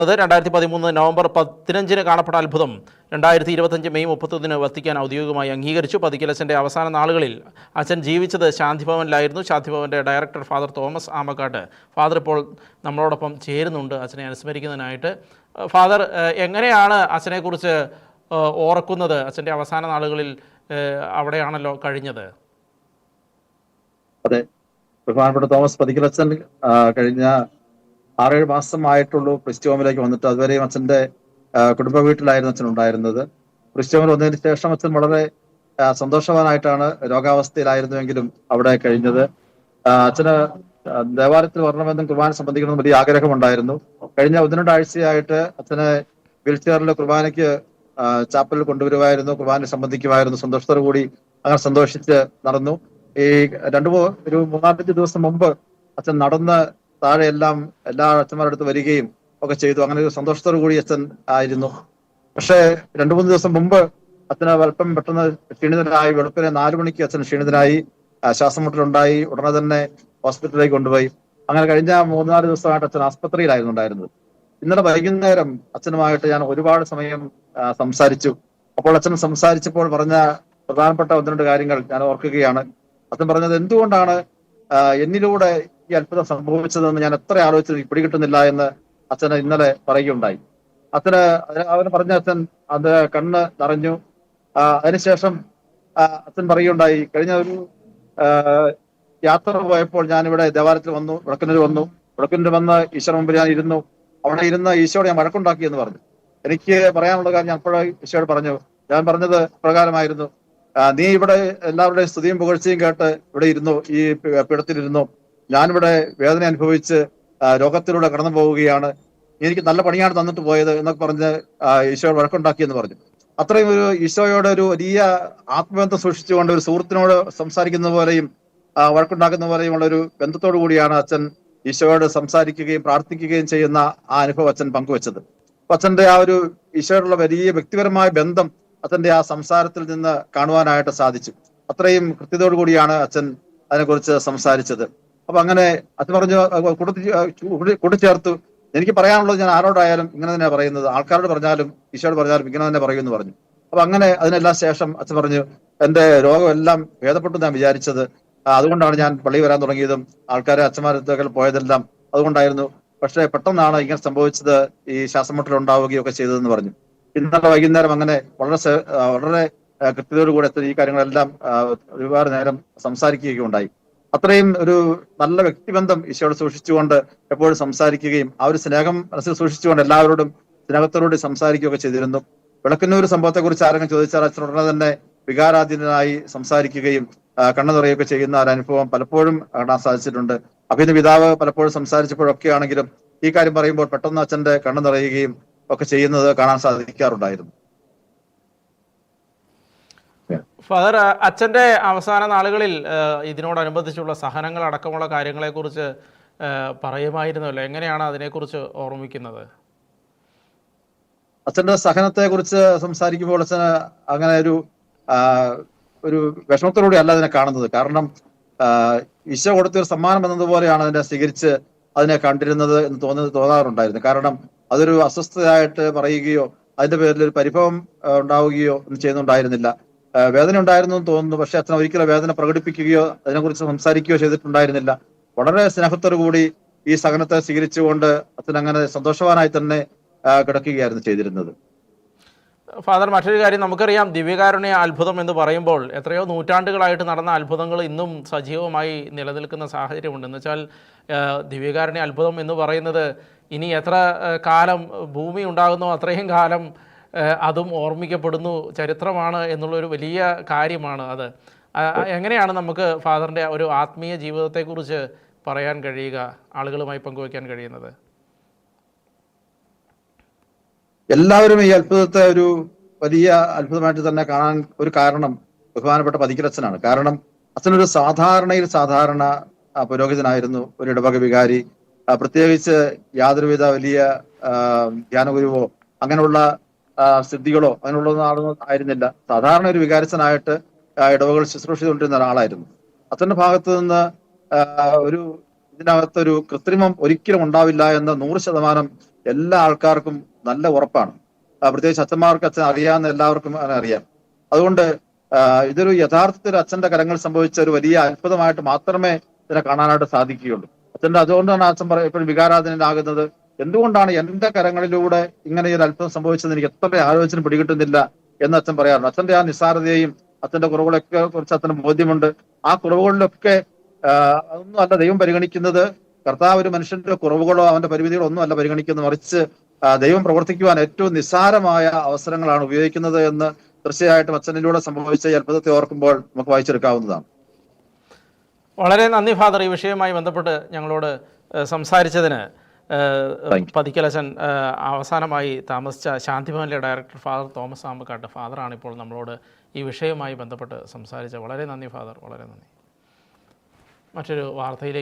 അത് 2013 നവംബർ 15 കാണപ്പെട്ട അത്ഭുതം 2025 മെയ് 31 വത്തിക്കാൻ ഔദ്യോഗികമായി അംഗീകരിച്ചു. പതിക്കലച്ചൻ്റെ അവസാന നാളുകളിൽ അച്ഛൻ ജീവിച്ചത് ശാന്തിഭവനിലായിരുന്നു. ശാന്തിഭവൻ്റെ director father Thomas Amakkattu father ഇപ്പോൾ നമ്മളോടൊപ്പം ചേരുന്നുണ്ട് അച്ഛനെ അനുസ്മരിക്കുന്നതിനായിട്ട്. ഫാദർ, എങ്ങനെയാണ് അച്ഛനെക്കുറിച്ച് ഓർക്കുന്നത്? അച്ഛൻ്റെ അവസാന നാളുകളിൽ അവിടെയാണല്ലോ കഴിഞ്ഞത്. അതെ, ബഹുമാനപ്പെട്ട തോമസ് പതിക്കലച്ചൻ കഴിഞ്ഞ 6-7 മാസമായിട്ടുള്ളൂ ക്രിസ്ത്യോമിലേക്ക് വന്നിട്ട്. അതുവരെയും അച്ഛന്റെ കുടുംബ വീട്ടിലായിരുന്നു അച്ഛൻ ഉണ്ടായിരുന്നത്. ക്രിസ്ത്യോമിൽ വന്നതിന് ശേഷം അച്ഛൻ വളരെ സന്തോഷവാനായിട്ടാണ് രോഗാവസ്ഥയിലായിരുന്നുവെങ്കിലും അവിടെ കഴിഞ്ഞത്. അച്ഛന് ദേവാലയത്തിൽ വരണമെന്നും കുർബാന സംബന്ധിക്കണമെന്നും വലിയ ആഗ്രഹമുണ്ടായിരുന്നു. കഴിഞ്ഞ 1-2 ആഴ്ചയായിട്ട് അച്ഛനെ വീൽ ചെയറിൽ കുർബാനയ്ക്ക് ചാപ്പലിൽ കൊണ്ടുവരുമായിരുന്നു, കുർബാന സംബന്ധിക്കുമായിരുന്നു. സന്തോഷത്തോടു കൂടി അങ്ങനെ സന്തോഷിച്ച് നടന്നു. ഈ ഒരു 3-4 ദിവസം മുമ്പ് അച്ഛൻ നടന്ന് താഴെ എല്ലാ അച്ഛന്മാരുടെ അടുത്ത് വരികയും ഒക്കെ ചെയ്തു. അങ്ങനെ ഒരു സന്തോഷത്തോടു കൂടി അച്ഛൻ ആയിരുന്നു. പക്ഷേ 2-3 ദിവസം മുമ്പ് അച്ഛന് അല്പം പെട്ടെന്ന് ക്ഷീണിതനായി. വെളുപ്പിനെ 4 മണിക്ക് അച്ഛൻ ക്ഷീണിതനായി, ശ്വാസം മുട്ടലുണ്ടായി. ഉടനെ തന്നെ ഹോസ്പിറ്റലിലേക്ക് കൊണ്ടുപോയി. അങ്ങനെ കഴിഞ്ഞ 3-4 ദിവസമായിട്ട് അച്ഛൻ ആസ്പത്രിയിലായിരുന്നു ഉണ്ടായിരുന്നത്. ഇന്നലെ വൈകുന്നേരം അച്ഛനുമായിട്ട് ഞാൻ ഒരുപാട് സമയം സംസാരിച്ചു. അപ്പോൾ അച്ഛൻ സംസാരിച്ചപ്പോൾ പറഞ്ഞ പ്രധാനപ്പെട്ട 1-2 കാര്യങ്ങൾ ഞാൻ ഓർക്കുകയാണ്. അച്ഛൻ പറഞ്ഞത്, എന്തുകൊണ്ടാണ് എന്നിലൂടെ ഈ അത്ഭുതം സംഭവിച്ചതെന്ന് ഞാൻ എത്ര ആലോചിച്ചത് പിടികിട്ടുന്നില്ല എന്ന് അച്ഛന് ഇന്നലെ പറയുകയുണ്ടായി. അവന് പറഞ്ഞ അച്ഛൻ അത് കണ്ണ് നിറഞ്ഞു. അതിനുശേഷം അച്ഛൻ പറയുകയുണ്ടായി, കഴിഞ്ഞ ഒരു യാത്ര പോയപ്പോൾ ഞാനിവിടെ ദേവാലയത്തിൽ വന്നു, വിളക്കിനൂർ വന്നു. വിളക്കിനൂർ വന്ന് ഈശ്വര മുമ്പിൽ ഞാൻ ഇരുന്നു. അവിടെ ഇരുന്ന് ഈശോയോട് ഞാൻ വഴക്കുണ്ടാക്കി എന്ന് പറഞ്ഞു. എനിക്ക് പറയാനുള്ള കാര്യം ഞാൻ അപ്പോഴേ ഈശോയോട് പറഞ്ഞു. ഞാൻ പറഞ്ഞത് പ്രകാരമായിരുന്നു, നീ ഇവിടെ എല്ലാവരുടെയും സ്തുതിയും പുകഴ്ചയും കേട്ട് ഇവിടെ ഇരുന്നു, ഈ പീഠത്തിലിരുന്നു. ഞാനിവിടെ വേദന അനുഭവിച്ച് രോഗത്തിലൂടെ കടന്നു പോവുകയാണ്. എനിക്ക് നല്ല പണിയാണ് തന്നിട്ട് പോയത് എന്നൊക്കെ പറഞ്ഞ് ഈശോയോട് വഴക്കുണ്ടാക്കി എന്ന് പറഞ്ഞു. അത്രയും ഒരു ഈശോയോട് ഒരു വലിയ ആത്മബന്ധം സൂക്ഷിച്ചുകൊണ്ട് ഒരു സുഹൃത്തിനോട് സംസാരിക്കുന്ന പോലെയും വഴക്കുണ്ടാക്കുന്ന പോലെയും ഉള്ള ഒരു ബന്ധത്തോടു കൂടിയാണ് അച്ഛൻ ഈശോയോട് സംസാരിക്കുകയും പ്രാർത്ഥിക്കുകയും ചെയ്യുന്ന ആ അനുഭവം അച്ഛൻ പങ്കുവെച്ചത്. അപ്പൊ അച്ഛന്റെ ആ ഒരു ഈശോയോടുള്ള വലിയ വ്യക്തിപരമായ ബന്ധം അച്ഛന്റെ ആ സംസാരത്തിൽ നിന്ന് കാണുവാനായിട്ട് സാധിച്ചു. അത്രയും കൃത്യതയോടു കൂടിയാണ് അച്ഛൻ അതിനെക്കുറിച്ച് സംസാരിച്ചത്. അപ്പൊ അങ്ങനെ അച്ഛൻ പറഞ്ഞു, കൂട്ടിച്ചേർത്തു, എനിക്ക് പറയാനുള്ളത് ഞാൻ ആരോടായാലും ഇങ്ങനെ തന്നെ പറയുന്നത്, ആൾക്കാരോട് പറഞ്ഞാലും ഈശോയോട് പറഞ്ഞാലും ഇങ്ങനെ തന്നെ പറയുമെന്ന് പറഞ്ഞു. അപ്പൊ അങ്ങനെ അതിനെല്ലാം ശേഷം അച്ഛൻ പറഞ്ഞു, എന്റെ രോഗം എല്ലാം ഭേദപ്പെട്ടു ഞാൻ വിചാരിച്ചത്. അതുകൊണ്ടാണ് ഞാൻ പള്ളി വരാൻ തുടങ്ങിയതും ആൾക്കാരെ അച്ഛന്മാരത്തേക്കാൾ പോയതെല്ലാം അതുകൊണ്ടായിരുന്നു. പക്ഷെ പെട്ടെന്നാണ് ഇങ്ങനെ സംഭവിച്ചത്, ഈ ശ്വാസമുട്ടൽ ഉണ്ടാവുകയൊക്കെ ചെയ്തതെന്ന് പറഞ്ഞു. ഇന്നലെ വൈകുന്നേരം അങ്ങനെ വളരെ കൃത്യതയോടുകൂടെ ഈ കാര്യങ്ങളെല്ലാം ഒരുപാട് നേരം സംസാരിക്കുകയുണ്ടായി. അത്രയും ഒരു നല്ല വ്യക്തിബന്ധം ഈശോയോട് സൂക്ഷിച്ചുകൊണ്ട് എപ്പോഴും സംസാരിക്കുകയും ആ ഒരു സ്നേഹം മനസ്സിൽ സൂക്ഷിച്ചുകൊണ്ട് എല്ലാവരോടും സ്നേഹത്തോടുകൂടി സംസാരിക്കുകയൊക്കെ ചെയ്തിരുന്നു. വിളക്കുന്നൂർ സംഭവത്തെക്കുറിച്ച് ആരെങ്കിലും ചോദിച്ചാൽ അച്ഛൻ ഉടനെ തന്നെ വികാരാധീനനായി സംസാരിക്കുകയും കണ്ണു നിറയുകയൊക്കെ ചെയ്യുന്ന ഒരു അനുഭവം പലപ്പോഴും കാണാൻ സാധിച്ചിട്ടുണ്ട്. അഭിനയ പിതാവ് പലപ്പോഴും സംസാരിച്ചപ്പോഴൊക്കെ ആണെങ്കിലും ഈ കാര്യം പറയുമ്പോൾ പെട്ടെന്ന് അച്ഛന്റെ കണ്ണു നിറയുകയും ഒക്കെ ചെയ്യുന്നത് കാണാൻ സാധിക്കാറുണ്ടായിരുന്നു. ഫാദർ, അച്ഛൻ്റെ അവസാന നാളുകളിൽ ഇതിനോടനുബന്ധിച്ചുള്ള സഹനങ്ങൾ അടക്കമുള്ള കാര്യങ്ങളെക്കുറിച്ച് പറയുമായിരുന്നല്ലോ. എങ്ങനെയാണ് അതിനെക്കുറിച്ച് ഓർമ്മിക്കുന്നത്? അച്ഛന്റെ സഹനത്തെ കുറിച്ച് സംസാരിക്കുമ്പോൾ അച്ഛന് അങ്ങനെ ഒരു വിഷമത്തോടുകൂടി അല്ല അതിനെ കാണുന്നത്. കാരണം ഈശോ കൊടുത്തൊരു സമ്മാനം എന്നതുപോലെയാണ് അതിനെ സ്വീകരിച്ച് അതിനെ കണ്ടിരുന്നത് എന്ന് തോന്നാറുണ്ടായിരുന്നു. കാരണം അതൊരു അസ്വസ്ഥതയായിട്ട് പറയുകയോ അതിന്റെ പേരിൽ ഒരു പരിഭവം ഉണ്ടാവുകയോ ഒന്നും ചെയ്യുന്നുണ്ടായിരുന്നില്ല. വേദന ഉണ്ടായിരുന്നു എന്ന് തോന്നുന്നു, പക്ഷെ അച്ഛൻ ഒരിക്കലും വേദന പ്രകടിപ്പിക്കുകയോ അതിനെക്കുറിച്ച് സംസാരിക്കുകയോ ചെയ്തിട്ടുണ്ടായിരുന്നില്ല. വളരെ സ്നേഹത്തോടു കൂടി ഈ സഹനത്തെ സ്വീകരിച്ചുകൊണ്ട് അച്ഛൻ അങ്ങനെ സന്തോഷവാനായി തന്നെ കിടക്കുകയായിരുന്നു ചെയ്തിരുന്നത്. ഫാദർ, മറ്റൊരു കാര്യം നമുക്കറിയാം, ദിവ്യകാരുണ്യ അത്ഭുതം എന്ന് പറയുമ്പോൾ എത്രയോ നൂറ്റാണ്ടുകളായിട്ട് നടന്ന അത്ഭുതങ്ങൾ ഇന്നും സജീവമായി നിലനിൽക്കുന്ന സാഹചര്യമുണ്ട്. എന്ന് വെച്ചാൽ ദിവ്യകാരുണ്യ അത്ഭുതം എന്ന് പറയുന്നത് ഇനി എത്ര കാലം ഭൂമി ഉണ്ടാകുന്നോ അത്രയും കാലം അതും ഓർമ്മിക്കപ്പെടുന്നു, ചരിത്രമാണ് എന്നുള്ളൊരു വലിയ കാര്യമാണ് അത്. എങ്ങനെയാണ് നമുക്ക് ഫാദറിൻ്റെ ഒരു ആത്മീയ ജീവിതത്തെക്കുറിച്ച് പറയാൻ കഴിയുക, ആളുകളുമായി പങ്കുവയ്ക്കാൻ കഴിയുന്നത്? എല്ലാവരും ഈ അത്ഭുതത്തെ ഒരു വലിയ അത്ഭുതമായിട്ട് തന്നെ കാണാൻ ഒരു കാരണം ബഹുമാനപ്പെട്ട പതിക്കലച്ഛനാണ്. കാരണം അച്ഛനൊരു സാധാരണ പുരോഹിതനായിരുന്നു, ഒരു ഇടവക വികാരി. പ്രത്യേകിച്ച് യാതൊരുവിധ വലിയ ധ്യാനഗുരുവോ അങ്ങനെയുള്ള സിദ്ധികളോ അങ്ങനെയുള്ള ആളൊന്നും ആയിരുന്നില്ല. സാധാരണ ഒരു വികാരിച്ചനായിട്ട് ഇടവകൾ ശുശ്രൂഷ ചെയ്തുകൊണ്ടിരുന്ന ഒരാളായിരുന്നു. അച്ഛന്റെ ഭാഗത്ത് നിന്ന് ഇതിനകത്തൊരു കൃത്രിമം ഒരിക്കലും ഉണ്ടാവില്ല എന്ന് 100% എല്ലാ ആൾക്കാർക്കും നല്ല ഉറപ്പാണ്. പ്രത്യേകിച്ച് അച്ഛന്മാർക്ക് അച്ഛൻ അറിയാവുന്ന എല്ലാവർക്കും അറിയാം. അതുകൊണ്ട് ഇതൊരു യഥാർത്ഥത്തിൽ അച്ഛന്റെ കരങ്ങൾ സംഭവിച്ച ഒരു വലിയ അത്ഭുതമായിട്ട് മാത്രമേ ഇതിനെ കാണാനായിട്ട് സാധിക്കുകയുള്ളൂ. അച്ഛന്റെ അതുകൊണ്ടാണ് അച്ഛൻ എപ്പോഴും വികാരാധീനനാകുന്നത്. എന്തുകൊണ്ടാണ് എന്റെ കരങ്ങളിലൂടെ ഇങ്ങനെ ഒരു അത്ഭുതം സംഭവിച്ചത് എനിക്ക് എത്ര ആലോചന പിടികിട്ടുന്നില്ല എന്ന് അച്ഛൻ പറയാറുണ്ട്. അച്ഛന്റെ ആ നിസ്സാരതയെയും അച്ഛന്റെ കുറവുകളൊക്കെ കുറിച്ച് അച്ഛന് ബോധ്യമുണ്ട്. ആ കുറവുകളിലൊക്കെ അതൊന്നും അല്ല ദൈവം പരിഗണിക്കുന്നത്. കർത്താവ് ഒരു മനുഷ്യന്റെ കുറവുകളോ അവന്റെ പരിമിതികളോ ഒന്നും അല്ല പരിഗണിക്കുന്നത്, മറിച്ച് ദൈവം പ്രവർത്തിക്കുവാൻ ഏറ്റവും നിസ്സാരമായ അവസരങ്ങളാണ് ഉപയോഗിക്കുന്നത് എന്ന് തീർച്ചയായിട്ടും അച്ഛനിലൂടെ സംഭവിച്ച ഈ അത്ഭുതത്തെ ഓർക്കുമ്പോൾ നമുക്ക് വായിച്ചെടുക്കാവുന്നതാണ്. വളരെ നന്ദി ഫാദർ, ഈ വിഷയവുമായി ബന്ധപ്പെട്ട് ഞങ്ങളോട് സംസാരിച്ചതിന്. പതിക്കലച്ചൻ അവസാനമായി താമസിച്ച ശാന്തിഭവനിലെ ഡയറക്ടർ ഫാദർ തോമസ് ആമ്പക്കാട്ട് ഫാദറാണ് ഇപ്പോൾ നമ്മളോട് ഈ വിഷയവുമായി ബന്ധപ്പെട്ട് സംസാരിച്ചത്. വളരെ നന്ദി ഫാദർ, വളരെ നന്ദി. മറ്റൊരു വാർത്തയിലേക്ക്